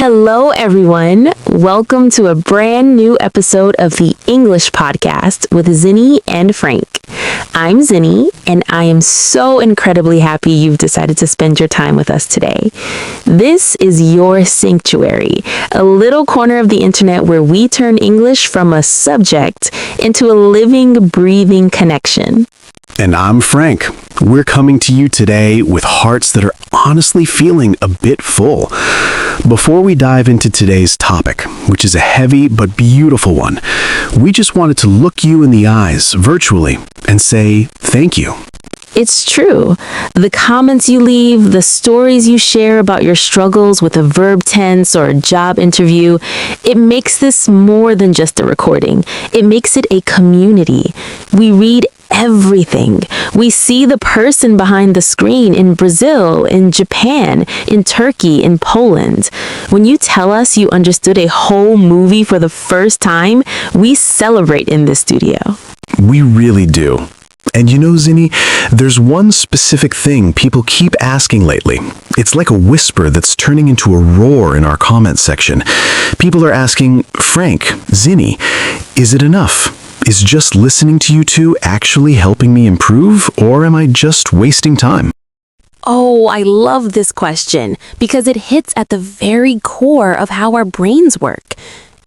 Hello, everyone. Welcome to a brand new episode of the English podcast with Zinny and Frank. I'm Zinny, and I am so incredibly happy you've decided to spend your time with us today. This is your sanctuary, a little corner of the internet where we turn English from a subject into a living, breathing connection. And I'm Frank. We're coming to you today with hearts that are honestly feeling a bit full. Before we dive into today's topic, which is a heavy but beautiful one, we just wanted to look you in the eyes virtually and say thank you. It's true. The comments you leave, the stories you share about your struggles with a verb tense or a job interview, it makes this more than just a recording. It makes it a community. We read everything. We see the person behind the screen in Brazil, in Japan, in Turkey, in Poland. When you tell us you understood a whole movie for the first time, we celebrate in this studio. We really do. And you know, Zinny, there's one specific thing people keep asking lately. It's like a whisper that's turning into a roar in our comment section. People are asking, Frank, Zinny, is it enough? Is just listening to you two actually helping me improve, or am I just wasting time? Oh, I love this question because it hits at the very core of how our brains work.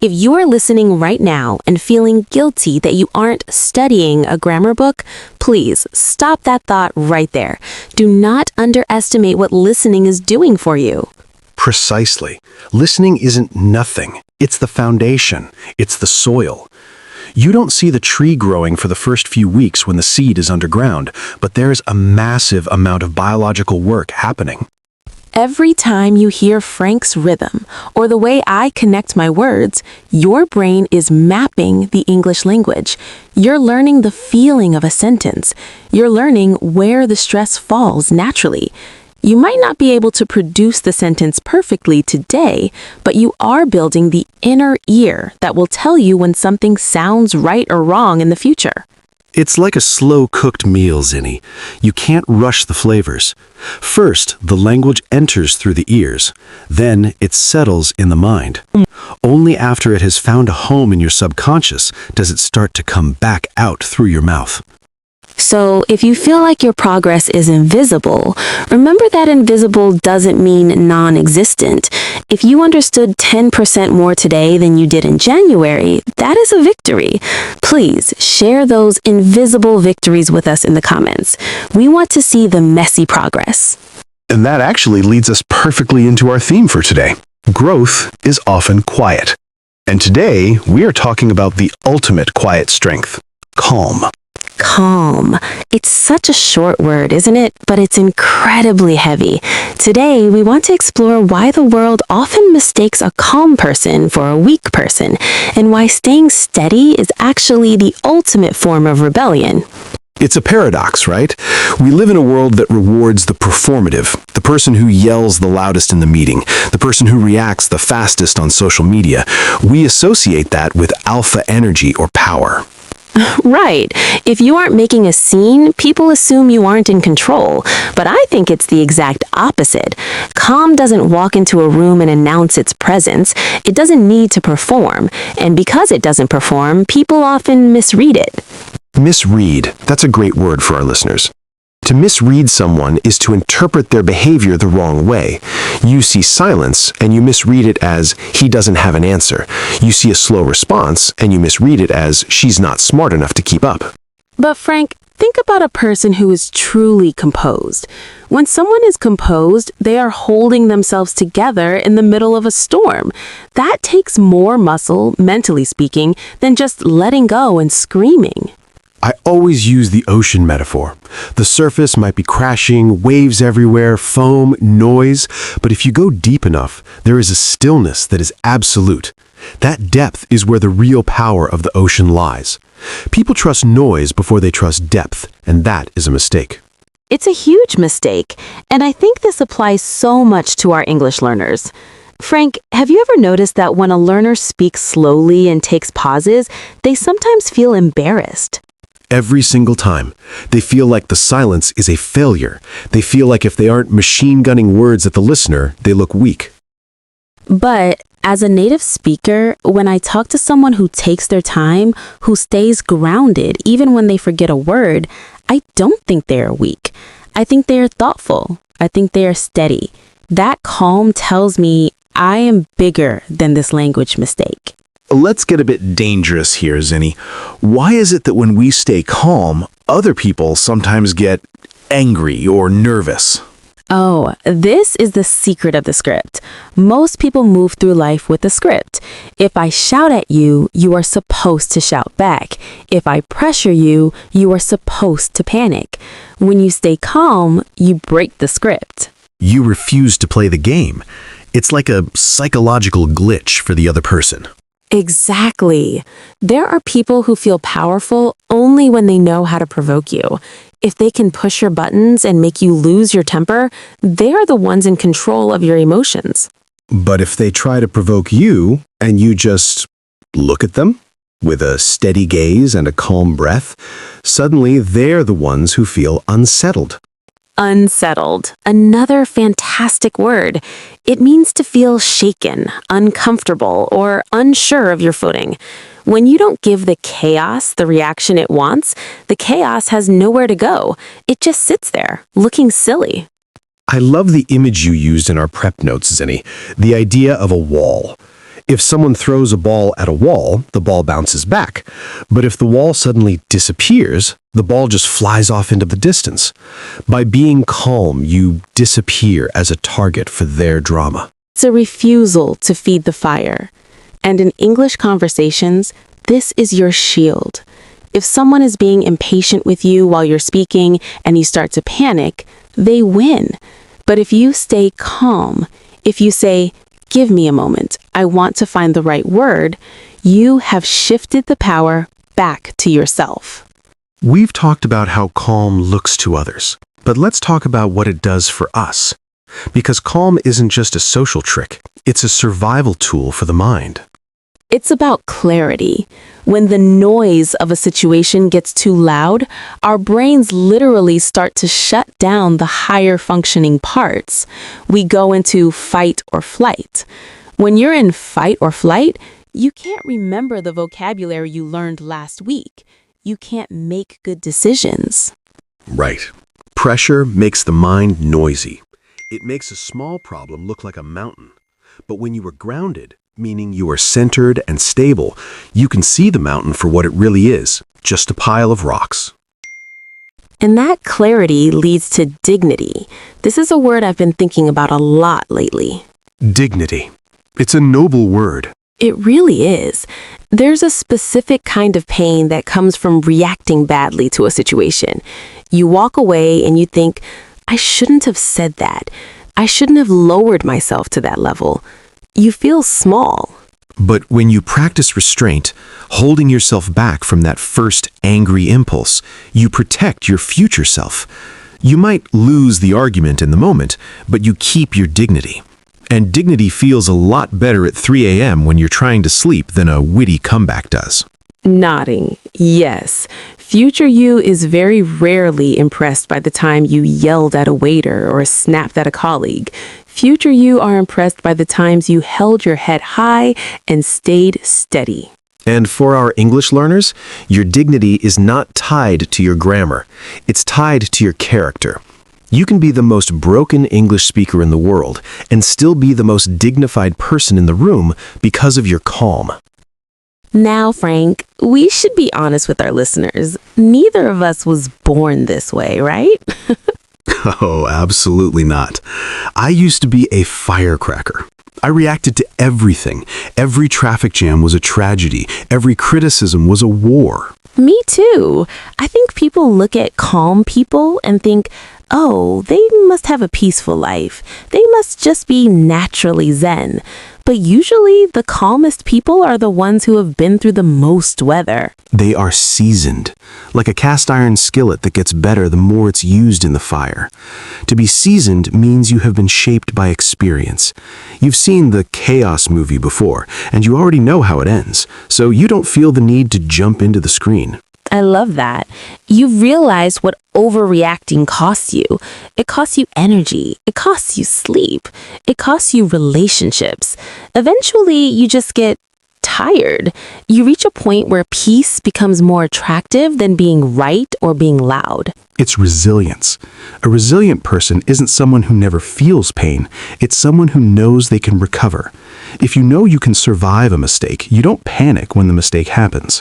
If you are listening right now and feeling guilty that you aren't studying a grammar book, please stop that thought right there. Do not underestimate what listening is doing for you. Precisely. Listening isn't nothing. It's the foundation. It's the soil. You don't see the tree growing for the first few weeks when the seed is underground, but there's a massive amount of biological work happening. Every time you hear Frank's rhythm or the way I connect my words, your brain is mapping the English language. You're learning the feeling of a sentence. You're learning where the stress falls naturally. You might not be able to produce the sentence perfectly today, but you are building the inner ear that will tell you when something sounds right or wrong in the future. It's like a slow-cooked meal, Zinny. You can't rush the flavors. First, the language enters through the ears. Then, it settles in the mind. Only after it has found a home in your subconscious does it start to come back out through your mouth. So, if you feel like your progress is invisible, remember that invisible doesn't mean non-existent. If you understood 10% more today than you did in January, that is a victory. Please share those invisible victories with us in the comments. We want to see the messy progress. And that actually leads us perfectly into our theme for today. Growth is often quiet. And today, we are talking about the ultimate quiet strength, calm. Calm. It's such a short word, isn't it? But it's incredibly heavy. Today, we want to explore why the world often mistakes a calm person for a weak person, and why staying steady is actually the ultimate form of rebellion. It's a paradox, right? We live in a world that rewards the performative, the person who yells the loudest in the meeting, the person who reacts the fastest on social media. We associate that with alpha energy or power. Right. If you aren't making a scene, people assume you aren't in control. But I think it's the exact opposite. Calm doesn't walk into a room and announce its presence. It doesn't need to perform. And because it doesn't perform, people often misread it. Misread. That's a great word for our listeners. To misread someone is to interpret their behavior the wrong way. You see silence, and you misread it as, he doesn't have an answer. You see a slow response, and you misread it as, she's not smart enough to keep up. But Frank, think about a person who is truly composed. When someone is composed, they are holding themselves together in the middle of a storm. That takes more muscle, mentally speaking, than just letting go and screaming. I always use the ocean metaphor. The surface might be crashing, waves everywhere, foam, noise, but if you go deep enough, there is a stillness that is absolute. That depth is where the real power of the ocean lies. People trust noise before they trust depth, and that is a mistake. It's a huge mistake, and I think this applies so much to our English learners. Frank, have you ever noticed that when a learner speaks slowly and takes pauses, they sometimes feel embarrassed? Every single time. They feel like the silence is a failure. They feel like if they aren't machine gunning words at the listener, they look weak. But as a native speaker, when I talk to someone who takes their time, who stays grounded even when they forget a word, I don't think they are weak. I think they are thoughtful. I think they are steady. That calm tells me I am bigger than this language mistake. Let's get a bit dangerous here, Zinny. Why is it that when we stay calm, other people sometimes get angry or nervous? Oh, this is the secret of the script. Most people move through life with a script. If I shout at you, you are supposed to shout back. If I pressure you, you are supposed to panic. When you stay calm, you break the script. You refuse to play the game. It's like a psychological glitch for the other person. Exactly. There are people who feel powerful only when they know how to provoke you. If they can push your buttons and make you lose your temper, they are the ones in control of your emotions. But if they try to provoke you and you just look at them with a steady gaze and a calm breath, suddenly they're the ones who feel unsettled. Unsettled. Another fantastic word. It means to feel shaken, uncomfortable, or unsure of your footing. When you don't give the chaos the reaction it wants, the chaos has nowhere to go. It just sits there, looking silly. I love the image you used in our prep notes, Zinny, the idea of a wall. If someone throws a ball at a wall, the ball bounces back. But if the wall suddenly disappears, the ball just flies off into the distance. By being calm, you disappear as a target for their drama. It's a refusal to feed the fire. And in English conversations, this is your shield. If someone is being impatient with you while you're speaking and you start to panic, they win. But if you stay calm, if you say, "Give me a moment, I want to find the right word," you have shifted the power back to yourself. We've talked about how calm looks to others, but let's talk about what it does for us. Because calm isn't just a social trick, it's a survival tool for the mind. It's about clarity. When the noise of a situation gets too loud, our brains literally start to shut down the higher functioning parts. We go into fight or flight. When you're in fight or flight, you can't remember the vocabulary you learned last week. You can't make good decisions. Right. Pressure makes the mind noisy. It makes a small problem look like a mountain. But when you are grounded, meaning you are centered and stable, you can see the mountain for what it really is, just a pile of rocks. And that clarity leads to dignity. This is a word I've been thinking about a lot lately. Dignity. It's a noble word. It really is. There's a specific kind of pain that comes from reacting badly to a situation. You walk away and you think, I shouldn't have said that. I shouldn't have lowered myself to that level. You feel small. But when you practice restraint, holding yourself back from that first angry impulse, you protect your future self. You might lose the argument in the moment, but you keep your dignity. And dignity feels a lot better at 3 a.m. when you're trying to sleep than a witty comeback does. Nodding. Yes. Future you is very rarely impressed by the time you yelled at a waiter or snapped at a colleague. Future you are impressed by the times you held your head high and stayed steady. And for our English learners, your dignity is not tied to your grammar. It's tied to your character. You can be the most broken English speaker in the world and still be the most dignified person in the room because of your calm. Now, Frank, we should be honest with our listeners. Neither of us was born this way, right? Oh, absolutely not. I used to be a firecracker. I reacted to everything. Every traffic jam was a tragedy. Every criticism was a war. Me too. I think people look at calm people and think, oh, they must have a peaceful life. They must just be naturally zen. But usually the calmest people are the ones who have been through the most weather. They are seasoned, like a cast iron skillet that gets better the more it's used in the fire. To be seasoned means you have been shaped by experience. You've seen the Chaos movie before, and you already know how it ends, so you don't feel the need to jump into the screen. I love that. You've realized what overreacting costs you. It costs you energy. It costs you sleep. It costs you relationships. Eventually, you just get tired. You reach a point where peace becomes more attractive than being right or being loud. It's resilience. A resilient person isn't someone who never feels pain. It's someone who knows they can recover. If you know you can survive a mistake, you don't panic when the mistake happens.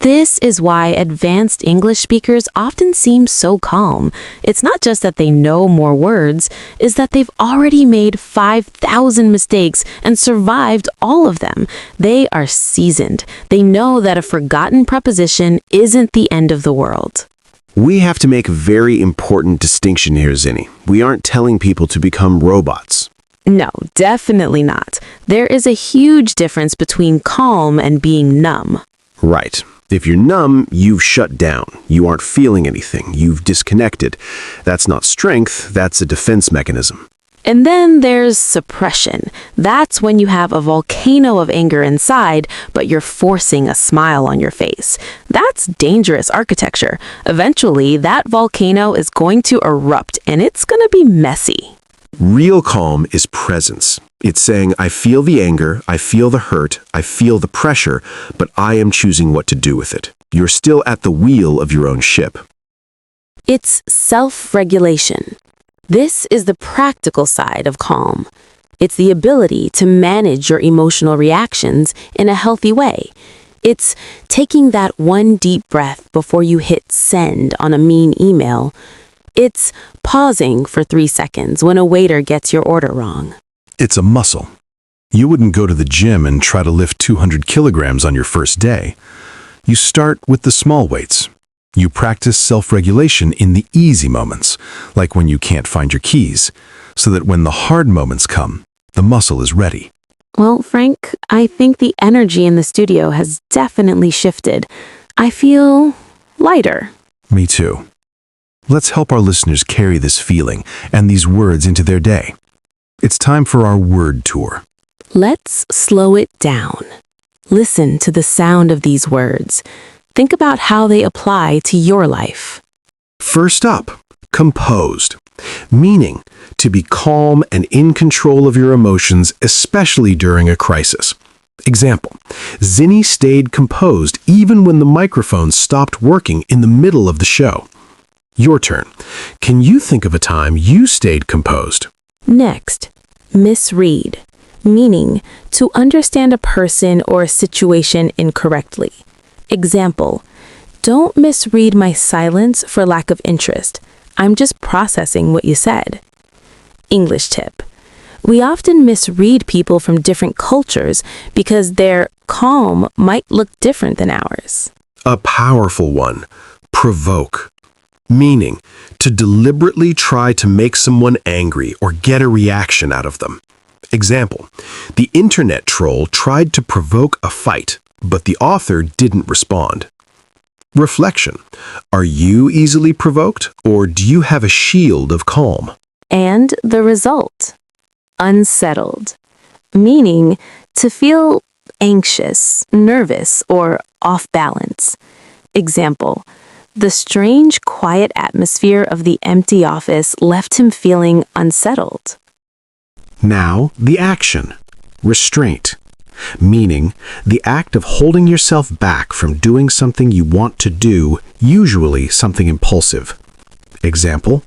This is why advanced English speakers often seem so calm. It's not just that they know more words, it's that they've already made 5,000 mistakes and survived all of them. They are seasoned. They know that a forgotten preposition isn't the end of the world. We have to make a very important distinction here, Zinny. We aren't telling people to become robots. No, definitely not. There is a huge difference between calm and being numb. Right. If you're numb, you've shut down. You aren't feeling anything. You've disconnected. That's not strength, that's a defense mechanism. And then there's suppression. That's when you have a volcano of anger inside, but you're forcing a smile on your face. That's dangerous architecture. Eventually, that volcano is going to erupt, and it's going to be messy. Real calm is presence. It's saying, I feel the anger, I feel the hurt, I feel the pressure, but I am choosing what to do with it. You're still at the wheel of your own ship. It's self-regulation. This is the practical side of calm. It's the ability to manage your emotional reactions in a healthy way. It's taking that one deep breath before you hit send on a mean email. It's pausing for 3 seconds when a waiter gets your order wrong. It's a muscle. You wouldn't go to the gym and try to lift 200 kilograms on your first day. You start with the small weights. You practice self-regulation in the easy moments, like when you can't find your keys, so that when the hard moments come, the muscle is ready. Well, Frank, I think the energy in the studio has definitely shifted. I feel lighter. Me too. Let's help our listeners carry this feeling and these words into their day. It's time for our word tour. Let's slow it down. Listen to the sound of these words. Think about how they apply to your life. First up, composed, meaning to be calm and in control of your emotions, especially during a crisis. Example, Zinny stayed composed even when the microphone stopped working in the middle of the show. Your turn. Can you think of a time you stayed composed? Next, misread, meaning to understand a person or a situation incorrectly. Example, don't misread my silence for lack of interest. I'm just processing what you said. English tip. We often misread people from different cultures because their calm might look different than ours. A powerful one, provoke, meaning to deliberately try to make someone angry or get a reaction out of them. Example, the internet troll tried to provoke a fight, but the author didn't respond. Reflection. Are you easily provoked, or do you have a shield of calm? And the result. Unsettled, meaning to feel anxious, nervous, or off balance. Example, the strange, quiet atmosphere of the empty office left him feeling unsettled. Now, the action. Restraint, meaning the act of holding yourself back from doing something you want to do, usually something impulsive. Example,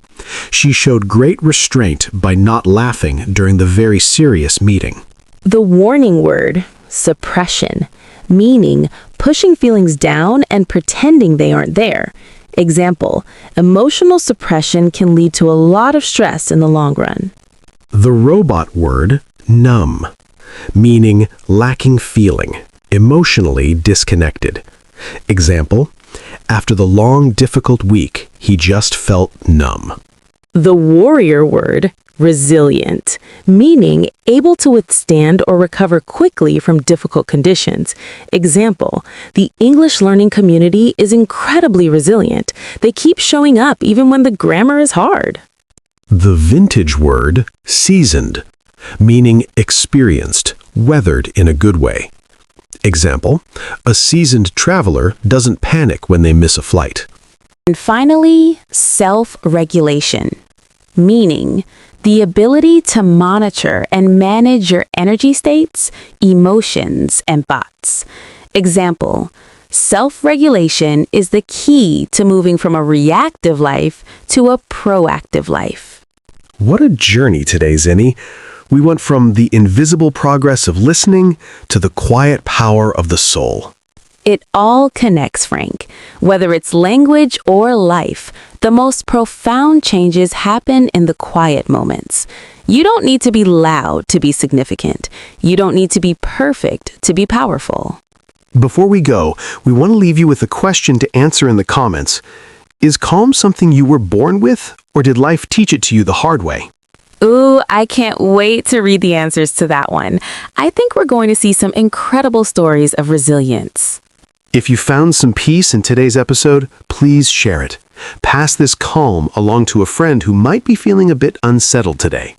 she showed great restraint by not laughing during the very serious meeting. The warning word, suppression, meaning pushing feelings down and pretending they aren't there. Example, emotional suppression can lead to a lot of stress in the long run. The robot word, numb, meaning lacking feeling, emotionally disconnected. Example, after the long, difficult week, he just felt numb. The warrior word, resilient, meaning able to withstand or recover quickly from difficult conditions. Example, the English learning community is incredibly resilient. They keep showing up even when the grammar is hard. The vintage word, seasoned, meaning experienced, weathered in a good way. Example, a seasoned traveler doesn't panic when they miss a flight. And finally, self-regulation, meaning the ability to monitor and manage your energy states, emotions, and thoughts. Example, self-regulation is the key to moving from a reactive life to a proactive life. What a journey today, Zinny. We went from the invisible progress of listening to the quiet power of the soul. It all connects, Frank. Whether it's language or life, the most profound changes happen in the quiet moments. You don't need to be loud to be significant. You don't need to be perfect to be powerful. Before we go, we want to leave you with a question to answer in the comments. Is calm something you were born with, or did life teach it to you the hard way? Ooh, I can't wait to read the answers to that one. I think we're going to see some incredible stories of resilience. If you found some peace in today's episode, please share it. Pass this calm along to a friend who might be feeling a bit unsettled today.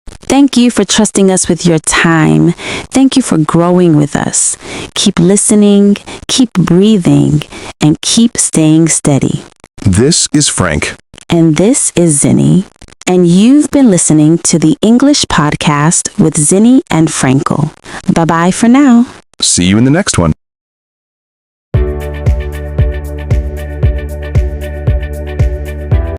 Thank you for trusting us with your time. Thank you for growing with us. Keep listening, keep breathing, and keep staying steady. This is Frank. And this is Zinny. And you've been listening to the English podcast with Zinny and Frankel. Bye-bye for now. See you in the next one.